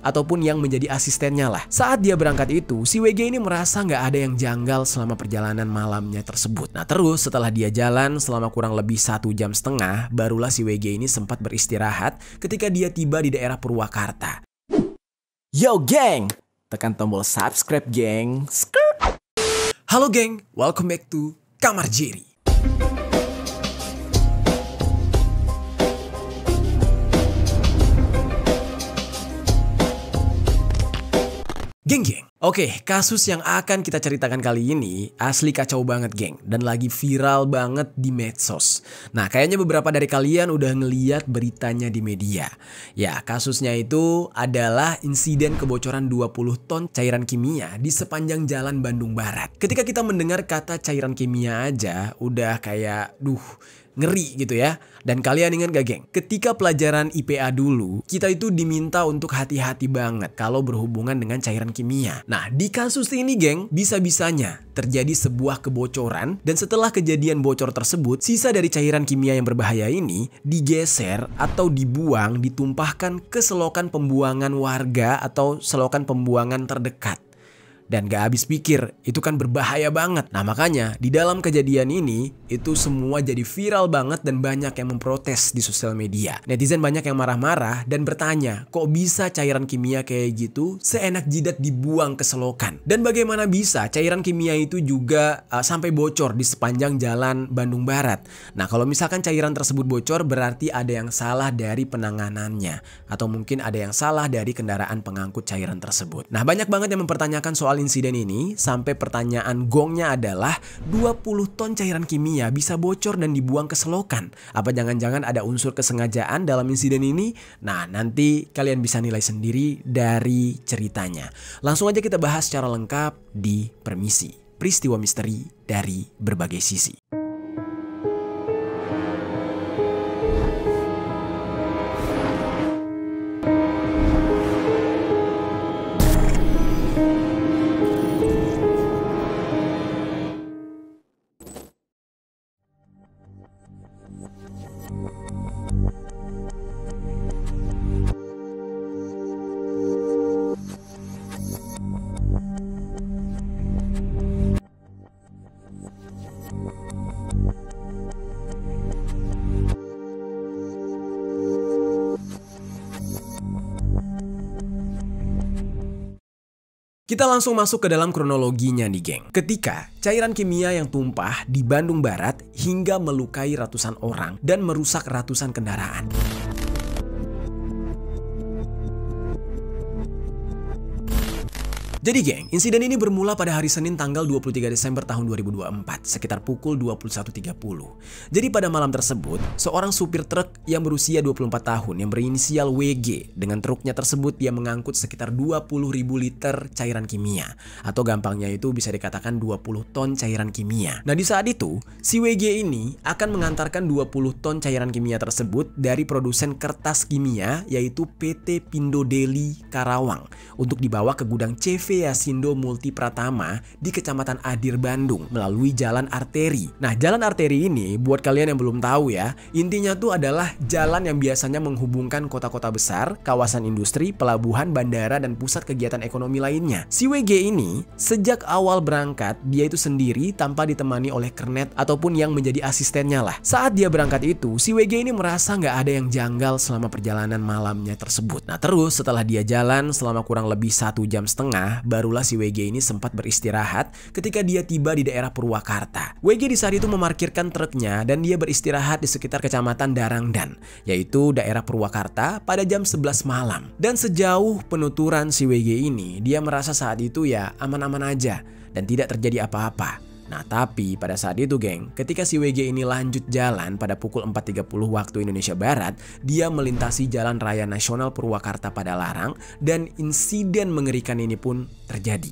ataupun yang menjadi asistennya lah. Saat dia berangkat itu, si WG ini merasa nggak ada yang janggal selama perjalanan malamnya tersebut. Nah terus setelah dia jalan selama kurang lebih 1,5 jam, barulah si WG ini sempat beristirahat ketika dia tiba di daerah Purwakarta. Yo geng, tekan tombol subscribe geng. Halo geng, welcome back to Kamar Jerry. Geng. Oke, kasus yang akan kita ceritakan kali ini asli kacau banget geng. Dan lagi viral banget di medsos. Nah kayaknya beberapa dari kalian udah ngeliat beritanya di media. Ya kasusnya itu adalah insiden kebocoran 20 ton cairan kimia di sepanjang jalan Bandung Barat. Ketika kita mendengar kata cairan kimia aja udah kayak ngeri gitu ya. Dan kalian ingat gak geng? Ketika pelajaran IPA dulu, kita itu diminta untuk hati-hati banget kalau berhubungan dengan cairan kimia. Nah di kasus ini geng, bisa-bisanya terjadi sebuah kebocoran. Dan setelah kejadian bocor tersebut, sisa dari cairan kimia yang berbahaya ini digeser atau dibuang, ditumpahkan ke selokan pembuangan warga atau selokan pembuangan terdekat. Dan gak habis pikir, itu kan berbahaya banget. Nah makanya di dalam kejadian ini, itu semua jadi viral banget dan banyak yang memprotes di sosial media. Netizen banyak yang marah-marah dan bertanya, kok bisa cairan kimia kayak gitu seenak jidat dibuang ke selokan? Dan bagaimana bisa cairan kimia itu juga sampai bocor di sepanjang jalan Bandung Barat? Nah kalau misalkan cairan tersebut bocor berarti ada yang salah dari penanganannya. Atau mungkin ada yang salah dari kendaraan pengangkut cairan tersebut. Nah banyak banget yang mempertanyakan soal insiden ini, sampai pertanyaan gongnya adalah 20 ton cairan kimia bisa bocor dan dibuang ke selokan. Apa jangan-jangan ada unsur kesengajaan dalam insiden ini? Nah nanti kalian bisa nilai sendiri dari ceritanya. Langsung aja kita bahas secara lengkap di Permisi, peristiwa misteri dari berbagai sisi. Kita langsung masuk ke dalam kronologinya nih geng. Ketika cairan kimia yang tumpah di Bandung Barat hingga melukai ratusan orang dan merusak ratusan kendaraan. Jadi geng, insiden ini bermula pada hari Senin tanggal 23 Desember tahun 2024 sekitar pukul 21.30. Jadi pada malam tersebut, seorang supir truk yang berusia 24 tahun yang berinisial WG, dengan truknya tersebut dia mengangkut sekitar 20.000 liter cairan kimia. Atau gampangnya itu bisa dikatakan 20 ton cairan kimia. Nah di saat itu, si WG ini akan mengantarkan 20 ton cairan kimia tersebut dari produsen kertas kimia yaitu PT Pindo Deli Karawang untuk dibawa ke gudang CV Yasindo Multi Pratama di Kecamatan Adir Bandung melalui jalan arteri. Nah jalan arteri ini buat kalian yang belum tahu ya, intinya tuh adalah jalan yang biasanya menghubungkan kota-kota besar, kawasan industri, pelabuhan, bandara, dan pusat kegiatan ekonomi lainnya. Si WG ini sejak awal berangkat dia itu sendiri tanpa ditemani oleh kernet ataupun yang menjadi asistennya lah. Saat dia berangkat itu, si WG ini merasa nggak ada yang janggal selama perjalanan malamnya tersebut. Nah terus setelah dia jalan selama kurang lebih 1,5 jam, barulah si WG ini sempat beristirahat ketika dia tiba di daerah Purwakarta. WG di saat itu memarkirkan truknya dan dia beristirahat di sekitar Kecamatan Darangdan, yaitu daerah Purwakarta pada jam 11 malam. Dan sejauh penuturan si WG ini, dia merasa saat itu ya aman-aman aja dan tidak terjadi apa-apa. Nah tapi pada saat itu geng, ketika si WG ini lanjut jalan pada pukul 4.30 waktu Indonesia Barat, dia melintasi Jalan Raya Nasional Purwakarta Padalarang dan insiden mengerikan ini pun terjadi.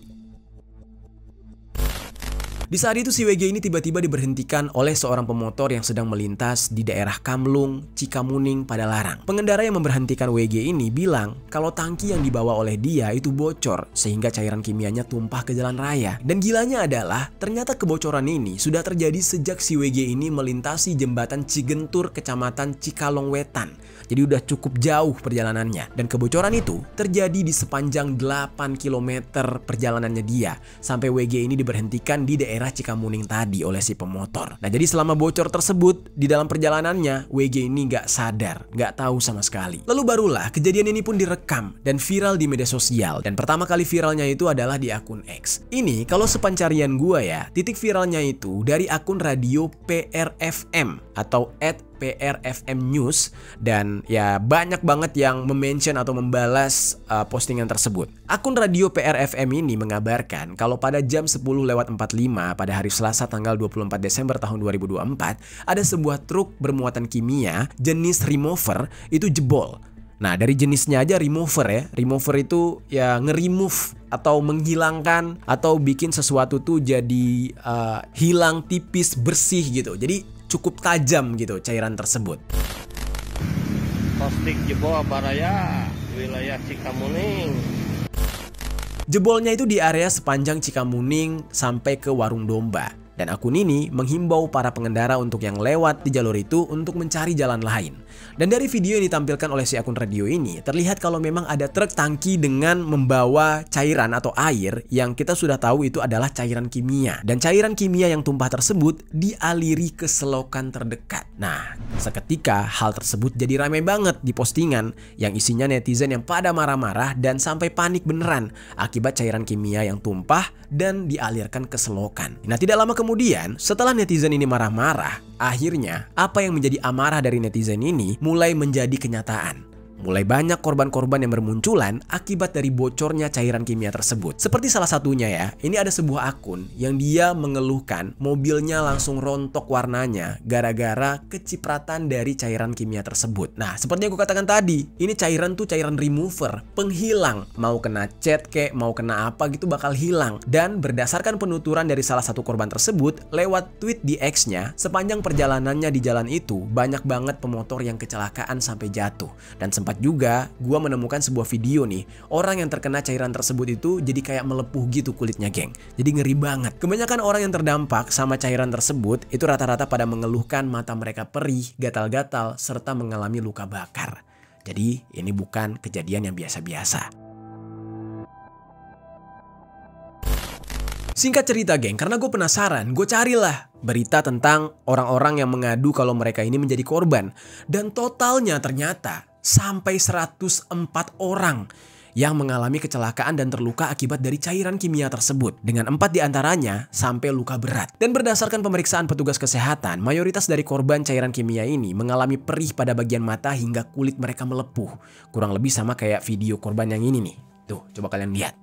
Di saat itu si WG ini tiba-tiba diberhentikan oleh seorang pemotor yang sedang melintas di daerah Kamlung, Cikamuning, Padalarang. Pengendara yang memberhentikan WG ini bilang kalau tangki yang dibawa oleh dia itu bocor sehingga cairan kimianya tumpah ke jalan raya. Dan gilanya adalah ternyata kebocoran ini sudah terjadi sejak si WG ini melintasi jembatan Cigentur, Kecamatan Cikalongwetan. Jadi udah cukup jauh perjalanannya. Dan kebocoran itu terjadi di sepanjang 8 km perjalanannya dia sampai WG ini diberhentikan di daerah Cikamuning tadi oleh si pemotor. Nah jadi selama bocor tersebut di dalam perjalanannya WG ini nggak sadar, nggak tahu sama sekali. Lalu barulah kejadian ini pun direkam dan viral di media sosial. Dan pertama kali viralnya itu adalah di akun X. Ini kalau sepencarian gua ya, titik viralnya itu dari akun radio PRFM atau @PRFM News, dan ya banyak banget yang mention atau membalas postingan tersebut. Akun radio PRFM ini mengabarkan kalau pada jam 10:45 pada hari Selasa tanggal 24 Desember tahun 2024 ada sebuah truk bermuatan kimia jenis remover itu jebol. Nah dari jenisnya aja remover ya. Remover itu ya nge-remove atau menghilangkan atau bikin sesuatu tuh jadi hilang tipis bersih gitu. Jadi cukup tajam gitu cairan tersebut. Postik jebol Baraya, wilayah Cikamuning. Jebolnya itu di area sepanjang Cikamuning sampai ke Warung Domba. Dan akun ini menghimbau para pengendara untuk yang lewat di jalur itu untuk mencari jalan lain. Dan dari video yang ditampilkan oleh si akun radio ini, terlihat kalau memang ada truk tangki dengan membawa cairan atau air yang kita sudah tahu itu adalah cairan kimia. Dan cairan kimia yang tumpah tersebut dialiri ke selokan terdekat. Nah, seketika hal tersebut jadi ramai banget di postingan yang isinya netizen yang pada marah-marah dan sampai panik beneran akibat cairan kimia yang tumpah dan dialirkan ke selokan. Nah, tidak lama kemudian setelah netizen ini marah-marah, akhirnya apa yang menjadi amarah dari netizen ini mulai menjadi kenyataan. Mulai banyak korban-korban yang bermunculan akibat dari bocornya cairan kimia tersebut. Seperti salah satunya ya, ini ada sebuah akun yang dia mengeluhkan mobilnya langsung rontok warnanya gara-gara kecipratan dari cairan kimia tersebut. Nah, seperti yang aku katakan tadi, ini cairan tuh cairan remover, penghilang. Mau kena cat kek, mau kena apa gitu bakal hilang. Dan berdasarkan penuturan dari salah satu korban tersebut, lewat tweet di X-nya, sepanjang perjalanannya di jalan itu, banyak banget pemotor yang kecelakaan sampai jatuh. Dan sempat juga gua menemukan sebuah video nih, orang yang terkena cairan tersebut itu jadi kayak melepuh gitu kulitnya geng. Jadi ngeri banget. Kebanyakan orang yang terdampak sama cairan tersebut itu rata-rata pada mengeluhkan mata mereka perih, gatal-gatal, serta mengalami luka bakar. Jadi ini bukan kejadian yang biasa-biasa. Singkat cerita geng, karena gue penasaran, gue carilah berita tentang orang-orang yang mengadu kalau mereka ini menjadi korban. Dan totalnya ternyata sampai 104 orang yang mengalami kecelakaan dan terluka akibat dari cairan kimia tersebut. Dengan 4 diantaranya sampai luka berat. Dan berdasarkan pemeriksaan petugas kesehatan, mayoritas dari korban cairan kimia ini mengalami perih pada bagian mata hingga kulit mereka melepuh. Kurang lebih sama kayak video korban yang ini nih. Tuh, coba kalian lihat.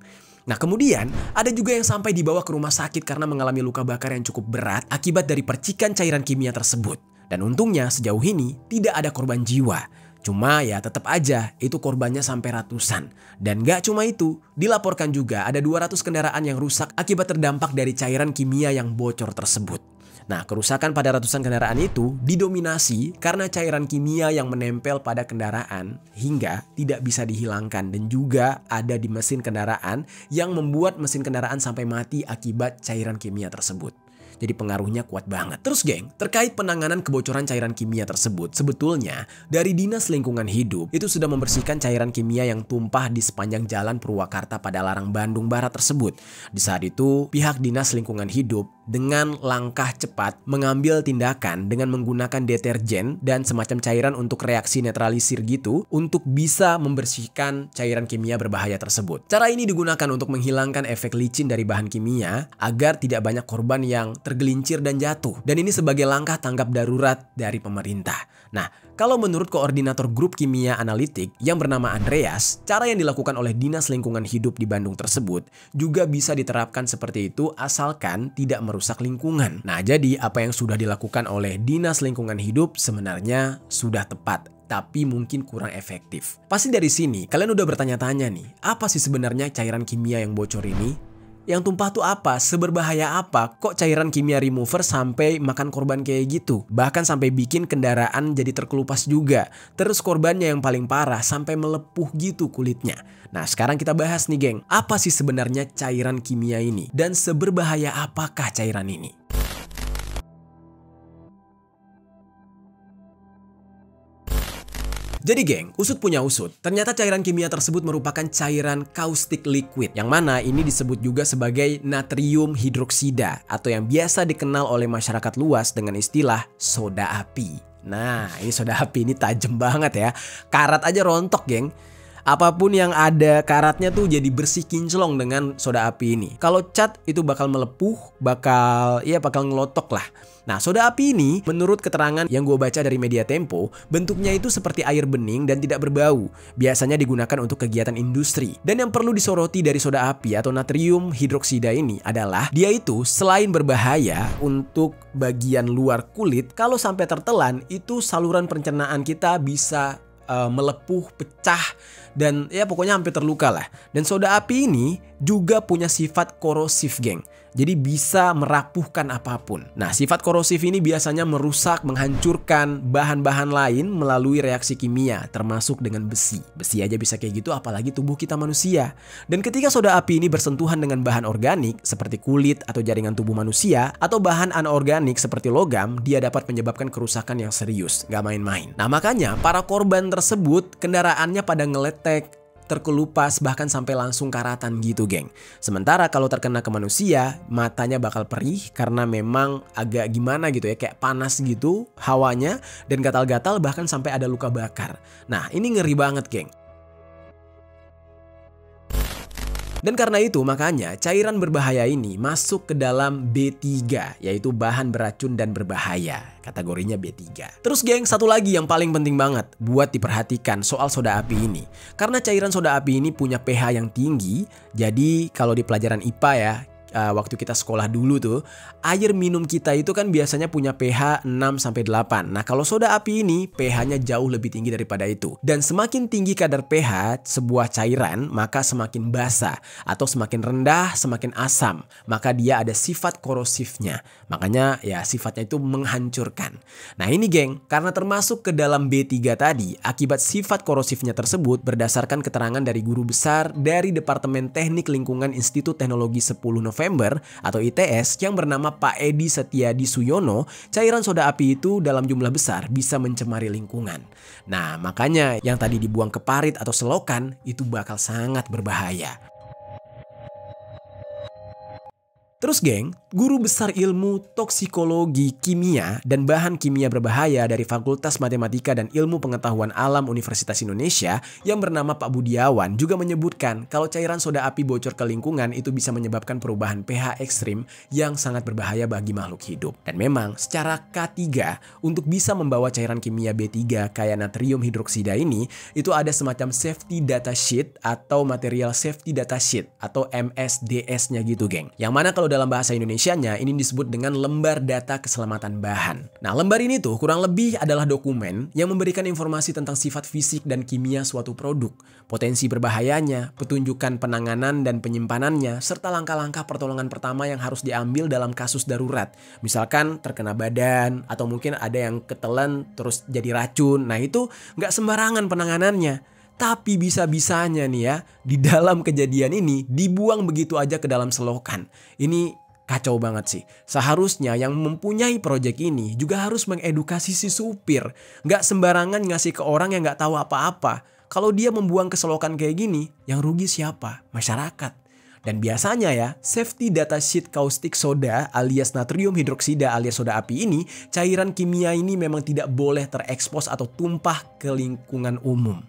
Nah kemudian ada juga yang sampai dibawa ke rumah sakit karena mengalami luka bakar yang cukup berat akibat dari percikan cairan kimia tersebut. Dan untungnya sejauh ini tidak ada korban jiwa. Cuma ya tetap aja itu korbannya sampai ratusan. Dan gak cuma itu, dilaporkan juga ada 200 kendaraan yang rusak akibat terdampak dari cairan kimia yang bocor tersebut. Nah, kerusakan pada ratusan kendaraan itu didominasi karena cairan kimia yang menempel pada kendaraan hingga tidak bisa dihilangkan, dan juga ada di mesin kendaraan yang membuat mesin kendaraan sampai mati akibat cairan kimia tersebut. Jadi pengaruhnya kuat banget. Terus geng, terkait penanganan kebocoran cairan kimia tersebut, sebetulnya dari Dinas Lingkungan Hidup itu sudah membersihkan cairan kimia yang tumpah di sepanjang jalan Purwakarta Padalarang Bandung Barat tersebut. Di saat itu, pihak Dinas Lingkungan Hidup dengan langkah cepat mengambil tindakan dengan menggunakan deterjen dan semacam cairan untuk reaksi netralisir gitu untuk bisa membersihkan cairan kimia berbahaya tersebut. Cara ini digunakan untuk menghilangkan efek licin dari bahan kimia agar tidak banyak korban yang tergelincir dan jatuh. Dan ini sebagai langkah tanggap darurat dari pemerintah. Nah, kalau menurut koordinator grup kimia analitik yang bernama Andreas, cara yang dilakukan oleh Dinas Lingkungan Hidup di Bandung tersebut juga bisa diterapkan seperti itu asalkan tidak merusak lingkungan. Nah, jadi apa yang sudah dilakukan oleh Dinas Lingkungan Hidup sebenarnya sudah tepat, tapi mungkin kurang efektif. Pasti dari sini kalian udah bertanya-tanya nih, apa sih sebenarnya cairan kimia yang bocor ini? Yang tumpah tuh apa? Seberbahaya apa? Kok cairan kimia remover sampai makan korban kayak gitu? Bahkan sampai bikin kendaraan jadi terkelupas juga. Terus korbannya yang paling parah sampai melepuh gitu kulitnya. Nah, sekarang kita bahas nih, geng. Apa sih sebenarnya cairan kimia ini? Dan seberbahaya apakah cairan ini? Jadi geng, usut punya usut, ternyata cairan kimia tersebut merupakan cairan caustic liquid, yang mana ini disebut juga sebagai natrium hidroksida atau yang biasa dikenal oleh masyarakat luas dengan istilah soda api. Nah, ini soda api ini tajam banget ya, karat aja rontok geng. Apapun yang ada karatnya tuh jadi bersih kinclong dengan soda api ini. Kalau cat itu bakal melepuh, bakal ngelotok lah. Nah, soda api ini menurut keterangan yang gue baca dari Media Tempo, bentuknya itu seperti air bening dan tidak berbau. Biasanya digunakan untuk kegiatan industri. Dan yang perlu disoroti dari soda api atau natrium hidroksida ini adalah dia itu selain berbahaya untuk bagian luar kulit, kalau sampai tertelan itu saluran pencernaan kita bisa melepuh, pecah, dan ya pokoknya hampir terluka lah. Dan soda api ini juga punya sifat korosif geng. Jadi bisa merapuhkan apapun. Nah, sifat korosif ini biasanya merusak, menghancurkan bahan-bahan lain melalui reaksi kimia, termasuk dengan besi. Besi aja bisa kayak gitu, apalagi tubuh kita manusia. Dan ketika soda api ini bersentuhan dengan bahan organik seperti kulit atau jaringan tubuh manusia, atau bahan anorganik seperti logam, dia dapat menyebabkan kerusakan yang serius, gak main-main. Nah, makanya para korban tersebut kendaraannya pada ngeletek, terkelupas, bahkan sampai langsung karatan gitu geng. Sementara kalau terkena ke manusia, matanya bakal perih karena memang agak gimana gitu ya, kayak panas gitu hawanya dan gatal-gatal, bahkan sampai ada luka bakar. Nah, ini ngeri banget geng. Dan karena itu makanya cairan berbahaya ini masuk ke dalam B3, yaitu bahan beracun dan berbahaya. Kategorinya B3. Terus geng, satu lagi yang paling penting banget buat diperhatikan soal soda api ini. Karena cairan soda api ini punya pH yang tinggi, jadi kalau di pelajaran IPA ya, waktu kita sekolah dulu tuh, air minum kita itu kan biasanya punya pH 6-8. Nah, kalau soda api ini pH-nya jauh lebih tinggi daripada itu. Dan semakin tinggi kadar pH sebuah cairan, maka semakin basa, atau semakin rendah, semakin asam. Maka dia ada sifat korosifnya. Makanya ya sifatnya itu menghancurkan. Nah, ini geng, karena termasuk ke dalam B3 tadi, akibat sifat korosifnya tersebut berdasarkan keterangan dari guru besar dari Departemen Teknik Lingkungan Institut Teknologi 10 November atau ITS yang bernama Pak Edi Setiadi Suyono, cairan soda api itu dalam jumlah besar bisa mencemari lingkungan. Nah, makanya yang tadi dibuang ke parit atau selokan itu bakal sangat berbahaya. Terus geng, guru besar ilmu toksikologi kimia dan bahan kimia berbahaya dari Fakultas Matematika dan Ilmu Pengetahuan Alam Universitas Indonesia yang bernama Pak Budiawan juga menyebutkan kalau cairan soda api bocor ke lingkungan itu bisa menyebabkan perubahan pH ekstrim yang sangat berbahaya bagi makhluk hidup. Dan memang secara K3 untuk bisa membawa cairan kimia B3 kayak natrium hidroksida ini itu ada semacam safety data sheet atau material safety data sheet atau MSDS-nya gitu geng. Yang mana kalau dalam bahasa Indonesianya ini disebut dengan lembar data keselamatan bahan. Nah, lembar ini tuh kurang lebih adalah dokumen yang memberikan informasi tentang sifat fisik dan kimia suatu produk, potensi berbahayanya, petunjukan penanganan dan penyimpanannya, serta langkah-langkah pertolongan pertama yang harus diambil dalam kasus darurat. Misalkan terkena badan atau mungkin ada yang ketelan terus jadi racun. Nah, itu nggak sembarangan penanganannya. Tapi bisa-bisanya nih ya, di dalam kejadian ini dibuang begitu aja ke dalam selokan. Ini kacau banget sih. Seharusnya yang mempunyai proyek ini juga harus mengedukasi si supir. Nggak sembarangan ngasih ke orang yang nggak tahu apa-apa. Kalau dia membuang ke selokan kayak gini, yang rugi siapa? Masyarakat. Dan biasanya ya, safety data sheet caustic soda alias natrium hidroksida alias soda api ini, cairan kimia ini memang tidak boleh terekspos atau tumpah ke lingkungan umum.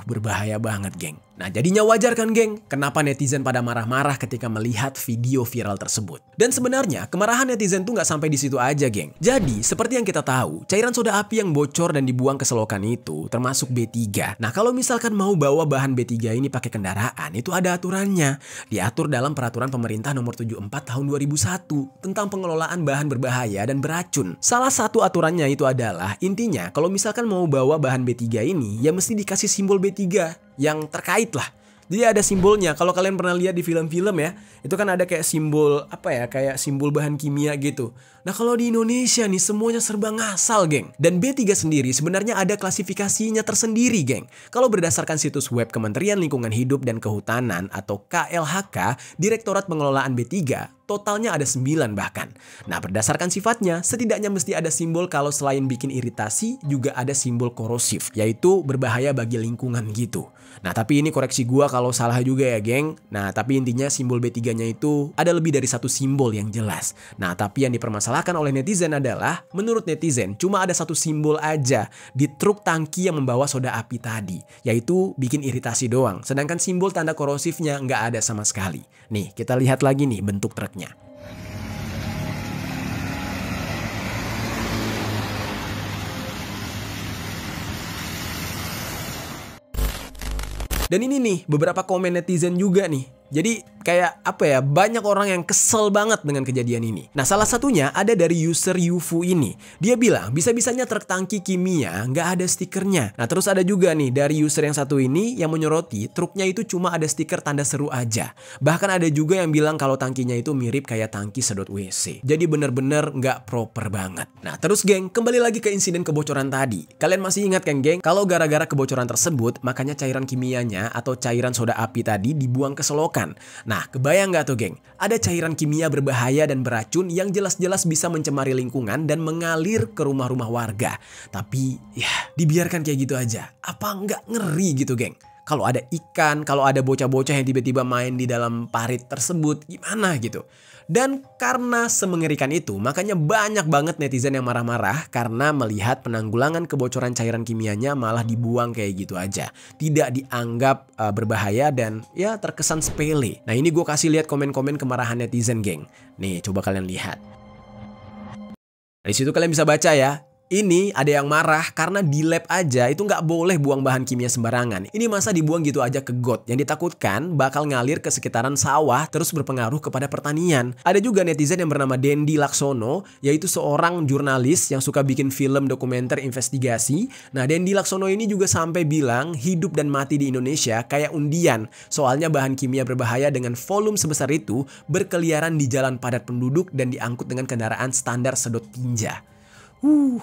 Berbahaya banget geng. Nah, jadinya wajar kan geng, kenapa netizen pada marah-marah ketika melihat video viral tersebut. Dan sebenarnya kemarahan netizen tuh nggak sampai di situ aja geng. Jadi seperti yang kita tahu, cairan soda api yang bocor dan dibuang ke selokan itu termasuk B3. Nah, kalau misalkan mau bawa bahan B3 ini pakai kendaraan, itu ada aturannya. Diatur dalam peraturan pemerintah nomor 74 tahun 2001 tentang pengelolaan bahan berbahaya dan beracun. Salah satu aturannya itu adalah, intinya kalau misalkan mau bawa bahan B3 ini, ya mesti dikasih simbol B3 yang terkait lah. Jadi ada simbolnya. Kalau kalian pernah lihat di film-film ya, itu kan ada kayak simbol apa ya, kayak simbol bahan kimia gitu. Nah kalau di Indonesia nih semuanya serba ngasal, geng. Dan B3 sendiri sebenarnya ada klasifikasinya tersendiri, geng. Kalau berdasarkan situs web Kementerian Lingkungan Hidup dan Kehutanan atau KLHK, Direktorat Pengelolaan B3, totalnya ada 9 bahkan. Nah berdasarkan sifatnya, setidaknya mesti ada simbol kalau selain bikin iritasi, juga ada simbol korosif, yaitu berbahaya bagi lingkungan gitu. Nah tapi ini koreksi gua kalau salah juga ya geng. Nah tapi intinya simbol B3-nya itu ada lebih dari satu simbol yang jelas. Nah tapi yang dipermasalahkan oleh netizen adalah, menurut netizen cuma ada satu simbol aja di truk tangki yang membawa soda api tadi, yaitu bikin iritasi doang. Sedangkan simbol tanda korosifnya nggak ada sama sekali. Nih kita lihat lagi nih bentuk truknya. Dan ini nih beberapa komen netizen juga nih. Jadi kayak apa ya, banyak orang yang kesel banget dengan kejadian ini. Nah salah satunya ada dari user Yufu ini. Dia bilang bisa-bisanya truk tangki kimia nggak ada stikernya. Nah terus ada juga nih dari user yang satu ini yang menyoroti truknya itu cuma ada stiker tanda seru aja. Bahkan ada juga yang bilang kalau tangkinya itu mirip kayak tangki sedot WC. Jadi bener-bener nggak proper banget. Nah terus geng, kembali lagi ke insiden kebocoran tadi. Kalian masih ingat kan geng, kalau gara-gara kebocoran tersebut makanya cairan kimianya atau cairan soda api tadi dibuang ke selokan. Nah, kebayang nggak tuh geng? Ada cairan kimia berbahaya dan beracun yang jelas-jelas bisa mencemari lingkungan dan mengalir ke rumah-rumah warga. Tapi, ya dibiarkan kayak gitu aja. Apa nggak ngeri gitu geng? Kalau ada ikan, kalau ada bocah-bocah yang tiba-tiba main di dalam parit tersebut, gimana gitu? Dan karena semengerikan itu, makanya banyak banget netizen yang marah-marah karena melihat penanggulangan kebocoran cairan kimianya malah dibuang kayak gitu aja. Tidak dianggap berbahaya dan ya terkesan sepele. Nah ini gue kasih lihat komen-komen kemarahan netizen geng. Nih coba kalian lihat. Di situ kalian bisa baca ya. Ini ada yang marah karena di lab aja itu nggak boleh buang bahan kimia sembarangan. Ini masa dibuang gitu aja ke got, yang ditakutkan bakal ngalir ke sekitaran sawah terus berpengaruh kepada pertanian. Ada juga netizen yang bernama Dendi Laksono, yaitu seorang jurnalis yang suka bikin film dokumenter investigasi. Nah Dendi Laksono ini juga sampai bilang hidup dan mati di Indonesia kayak undian. Soalnya bahan kimia berbahaya dengan volume sebesar itu berkeliaran di jalan padat penduduk dan diangkut dengan kendaraan standar sedot tinja.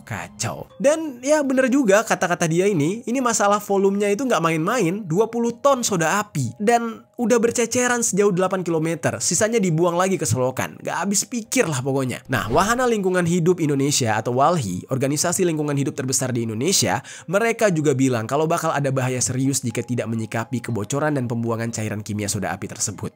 Kacau. Dan ya bener juga kata-kata dia ini masalah volumenya itu nggak main-main, 20 ton soda api. Dan udah berceceran sejauh 8 km, sisanya dibuang lagi ke selokan. Gak habis pikir lah pokoknya. Nah, Wahana Lingkungan Hidup Indonesia atau WALHI, organisasi lingkungan hidup terbesar di Indonesia, mereka juga bilang kalau bakal ada bahaya serius jika tidak menyikapi kebocoran dan pembuangan cairan kimia soda api tersebut.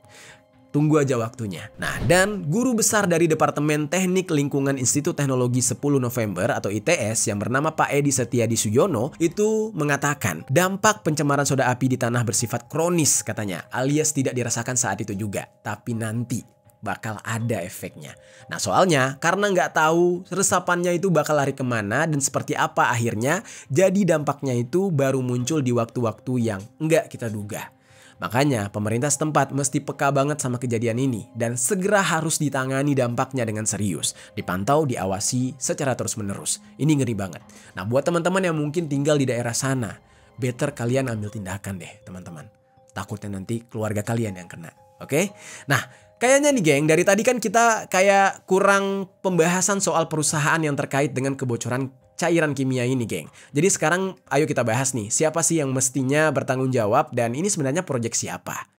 Tunggu aja waktunya. Nah, dan guru besar dari Departemen Teknik Lingkungan Institut Teknologi 10 November atau ITS yang bernama Pak Edi Setiadi Suyono itu mengatakan dampak pencemaran soda api di tanah bersifat kronis katanya, alias tidak dirasakan saat itu juga, tapi nanti bakal ada efeknya. Nah soalnya karena nggak tahu resapannya itu bakal lari kemana dan seperti apa akhirnya, jadi dampaknya itu baru muncul di waktu-waktu yang nggak kita duga. Makanya pemerintah setempat mesti peka banget sama kejadian ini dan segera harus ditangani dampaknya dengan serius. Dipantau, diawasi secara terus-menerus. Ini ngeri banget. Nah buat teman-teman yang mungkin tinggal di daerah sana, better kalian ambil tindakan deh teman-teman. Takutnya nanti keluarga kalian yang kena. Oke? Nah kayaknya nih geng, dari tadi kan kita kayak kurang pembahasan soal perusahaan yang terkait dengan kebocoran cairan kimia ini geng. Jadi sekarang ayo kita bahas nih, siapa sih yang mestinya bertanggung jawab dan ini sebenarnya proyek siapa?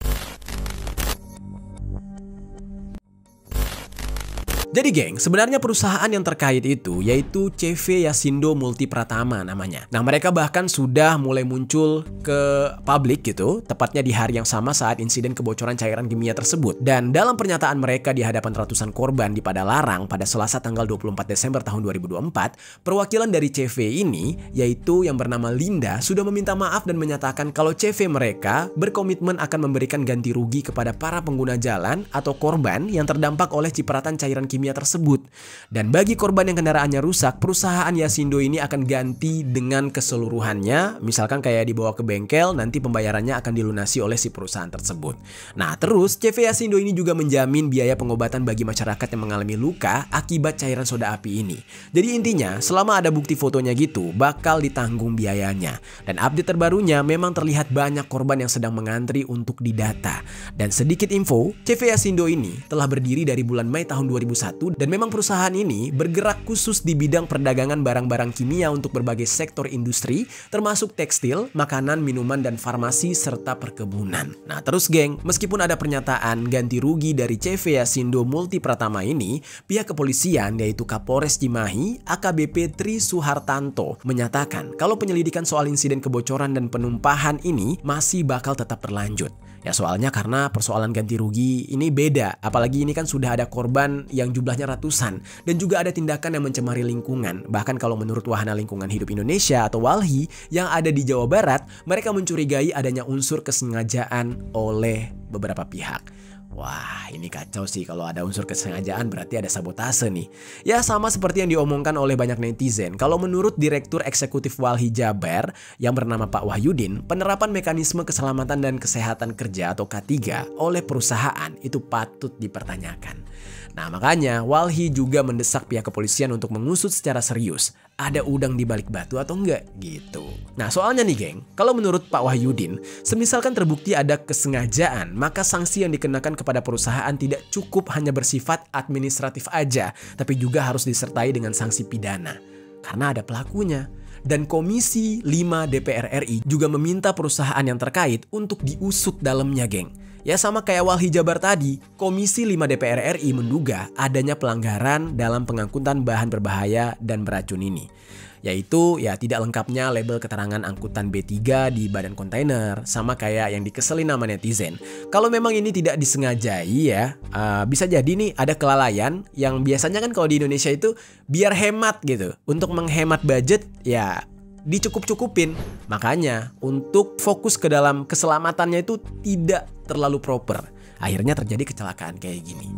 Jadi geng, sebenarnya perusahaan yang terkait itu yaitu CV Yasindo Multi Pratama namanya. Nah mereka bahkan sudah mulai muncul ke publik gitu, tepatnya di hari yang sama saat insiden kebocoran cairan kimia tersebut. Dan dalam pernyataan mereka di hadapan ratusan korban di Padalarang pada Selasa tanggal 24 Desember tahun 2024, perwakilan dari CV ini, yaitu yang bernama Linda, sudah meminta maaf dan menyatakan kalau CV mereka berkomitmen akan memberikan ganti rugi kepada para pengguna jalan atau korban yang terdampak oleh cipratan cairan kimia kimia tersebut. Dan bagi korban yang kendaraannya rusak, perusahaan Yasindo ini akan ganti dengan keseluruhannya. Misalkan kayak dibawa ke bengkel, nanti pembayarannya akan dilunasi oleh si perusahaan tersebut. Nah terus CV Yasindo ini juga menjamin biaya pengobatan bagi masyarakat yang mengalami luka akibat cairan soda api ini. Jadi intinya selama ada bukti fotonya gitu bakal ditanggung biayanya. Dan update terbarunya memang terlihat banyak korban yang sedang mengantri untuk didata. Dan sedikit info, CV Yasindo ini telah berdiri dari bulan Mei tahun 2001 dan memang perusahaan ini bergerak khusus di bidang perdagangan barang-barang kimia untuk berbagai sektor industri termasuk tekstil, makanan, minuman, dan farmasi serta perkebunan. Nah terus geng, meskipun ada pernyataan ganti rugi dari CV Yasindo Multi Pratama ini, pihak kepolisian yaitu Kapolres Cimahi AKBP Tri Suhartanto menyatakan kalau penyelidikan soal insiden kebocoran dan penumpahan ini masih bakal tetap berlanjut. Ya soalnya karena persoalan ganti rugi ini beda, apalagi ini kan sudah ada korban yang jumlahnya ratusan dan juga ada tindakan yang mencemari lingkungan. Bahkan kalau menurut Wahana Lingkungan Hidup Indonesia atau WALHI yang ada di Jawa Barat, mereka mencurigai adanya unsur kesengajaan oleh beberapa pihak. Wah ini kacau sih, kalau ada unsur kesengajaan berarti ada sabotase nih. Ya sama seperti yang diomongkan oleh banyak netizen. Kalau menurut Direktur Eksekutif WALHI Jabar yang bernama Pak Wahyudin, penerapan mekanisme keselamatan dan kesehatan kerja atau K3 oleh perusahaan itu patut dipertanyakan. Nah makanya WALHI juga mendesak pihak kepolisian untuk mengusut secara serius, ada udang di balik batu atau enggak gitu. Nah soalnya nih geng, kalau menurut Pak Wahyudin, semisalkan terbukti ada kesengajaan, maka sanksi yang dikenakan kepada perusahaan tidak cukup hanya bersifat administratif aja, tapi juga harus disertai dengan sanksi pidana. Karena ada pelakunya. Dan Komisi 5 DPR RI juga meminta perusahaan yang terkait untuk diusut dalamnya geng. Ya sama kayak WALHI Jabar tadi, Komisi 5 DPR RI menduga adanya pelanggaran dalam pengangkutan bahan berbahaya dan beracun ini. Yaitu ya tidak lengkapnya label keterangan angkutan B3 di badan kontainer, sama kayak yang dikeselin nama netizen. Kalau memang ini tidak disengajai ya, bisa jadi nih ada kelalaian yang biasanya kan kalau di Indonesia itu biar hemat gitu. Untuk menghemat budget ya dicukup-cukupin. Makanya untuk fokus ke dalam keselamatannya itu tidak terlalu proper. Akhirnya terjadi kecelakaan kayak gini.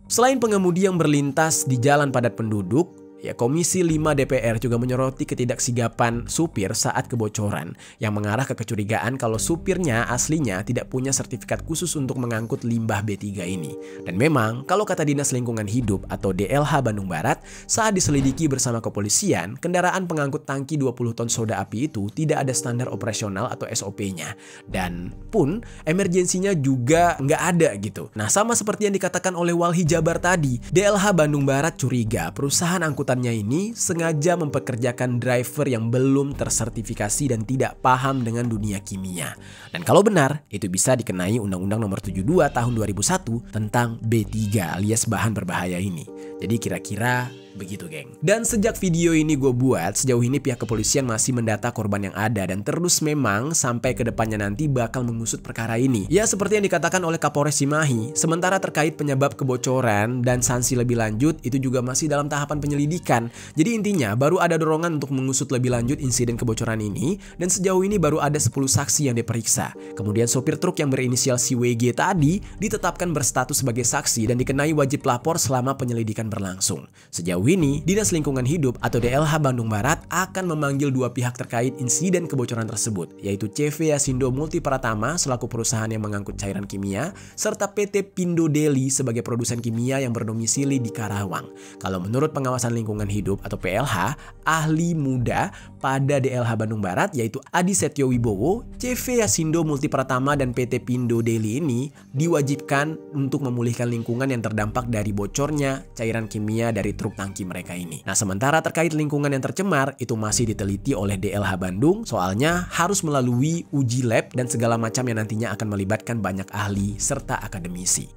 Selain pengemudi yang berlintas di jalan padat penduduk, ya Komisi 5 DPR juga menyoroti ketidaksigapan supir saat kebocoran yang mengarah ke kecurigaan kalau supirnya aslinya tidak punya sertifikat khusus untuk mengangkut limbah B3 ini. Dan memang kalau kata Dinas Lingkungan Hidup atau DLH Bandung Barat, saat diselidiki bersama kepolisian, kendaraan pengangkut tangki 20 ton soda api itu tidak ada standar operasional atau SOP-nya. Dan pun emergensinya juga nggak ada gitu. Nah sama seperti yang dikatakan oleh WALHI Jabar tadi, DLH Bandung Barat curiga perusahaan angkutan ini sengaja mempekerjakan driver yang belum tersertifikasi dan tidak paham dengan dunia kimia. Dan kalau benar, itu bisa dikenai Undang-Undang Nomor 72 Tahun 2001 tentang B3 alias bahan berbahaya ini. Jadi kira-kira begitu geng. Dan sejak video ini gue buat, sejauh ini pihak kepolisian masih mendata korban yang ada dan terus memang sampai ke depannya nanti bakal mengusut perkara ini. Ya seperti yang dikatakan oleh Kapolres Cimahi, sementara terkait penyebab kebocoran dan sanksi lebih lanjut itu juga masih dalam tahapan penyelidikan. Jadi intinya baru ada dorongan untuk mengusut lebih lanjut insiden kebocoran ini dan sejauh ini baru ada 10 saksi yang diperiksa. Kemudian sopir truk yang berinisial CWG tadi ditetapkan berstatus sebagai saksi dan dikenai wajib lapor selama penyelidikan berlangsung. Sejauh ini, Dinas Lingkungan Hidup atau DLH Bandung Barat akan memanggil dua pihak terkait insiden kebocoran tersebut, yaitu CV Yasindo Multi Pratama selaku perusahaan yang mengangkut cairan kimia, serta PT Pindo Deli sebagai produsen kimia yang berdomisili di Karawang. Kalau menurut Pengawasan Lingkungan Hidup atau PLH, ahli muda pada DLH Bandung Barat yaitu Adi Setyo Wibowo, CV Yasindo Multi Pratama dan PT Pindo Deli ini diwajibkan untuk memulihkan lingkungan yang terdampak dari bocornya cairan kimia dari truk tangki mereka ini. Nah sementara terkait lingkungan yang tercemar itu masih diteliti oleh DLH Bandung, soalnya harus melalui uji lab dan segala macam yang nantinya akan melibatkan banyak ahli serta akademisi.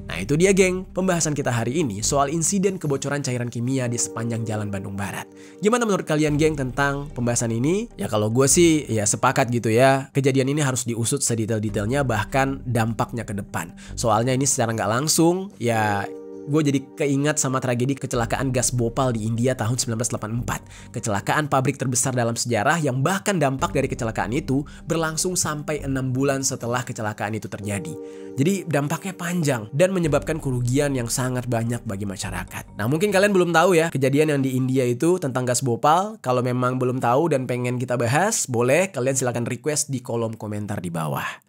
Nah itu dia geng, pembahasan kita hari ini soal insiden kebocoran cairan kimia di sepanjang Jalan Bandung Barat. Gimana menurut kalian geng tentang pembahasan ini? Ya kalau gue sih ya sepakat gitu ya, kejadian ini harus diusut sedetail-detailnya bahkan dampaknya ke depan. Soalnya ini secara nggak langsung ya gue jadi keingat sama tragedi kecelakaan gas Bhopal di India tahun 1984. Kecelakaan pabrik terbesar dalam sejarah yang bahkan dampak dari kecelakaan itu berlangsung sampai 6 bulan setelah kecelakaan itu terjadi. Jadi dampaknya panjang dan menyebabkan kerugian yang sangat banyak bagi masyarakat. Nah, mungkin kalian belum tahu ya kejadian yang di India itu tentang gas Bhopal. Kalau memang belum tahu dan pengen kita bahas, boleh kalian silakan request di kolom komentar di bawah.